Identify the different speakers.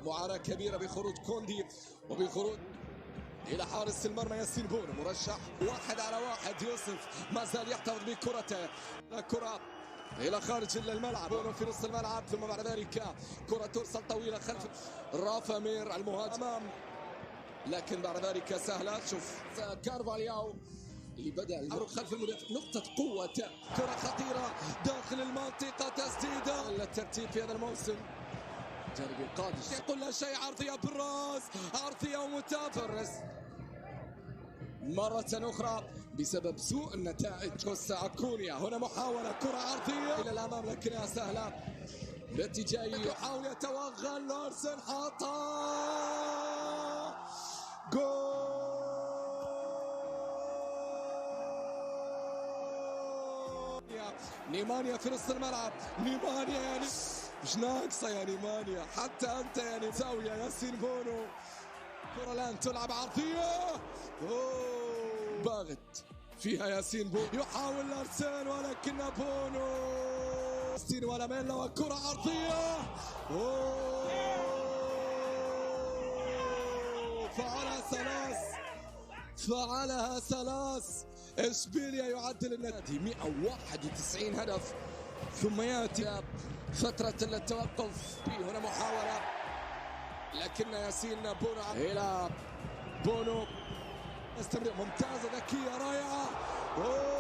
Speaker 1: معاناة كبيرة بخروج كوندي وبخروج إلى حارس المرمى ياسين بونو، مرشح 1-على-1. يوسف ما زال يحتفظ بكرته، كرة إلى خارج الملعب، بونو في نص الملعب، ثم بعد ذلك كرة ترسل طويلة خلف رافا مير المهاجم أمام، لكن بعد ذلك سهلة. شوف كارفالياو اللي بدأ العرض خلف المدافع، نقطة قوة، كرة خطيرة داخل المنطقة، تسديدة. الترتيب في هذا الموسم جانب القادس يقول لا شيء، عرضية بالراس، عرضية ومتافرس مرة أخرى بسبب سوء النتائج. كوسا أكونيا هنا محاولة كرة عرضية إلى الأمام لكنها سهلة باتجاه يحاول يتوغل لارسن، حاطها جول. نيمانيا في نص الملعب، نيمانيا يعني مش ناقصة يا نيمانيا، حتى أنت يعني زاوية. ياسين بونو، كرة الآن تلعب عرضية، باغت فيها ياسين بونو، يحاول لارسن ولكن بونو ياسين ولا ميلا، وكرة عرضية فعلها ثلاث. اشبيليا يعدل النادي 191 هدف، ثم ياتي فترة التوقف. هنا محاولة لكن ياسين بونو إلى بونو، استمر، ممتازة ذكية رائعة.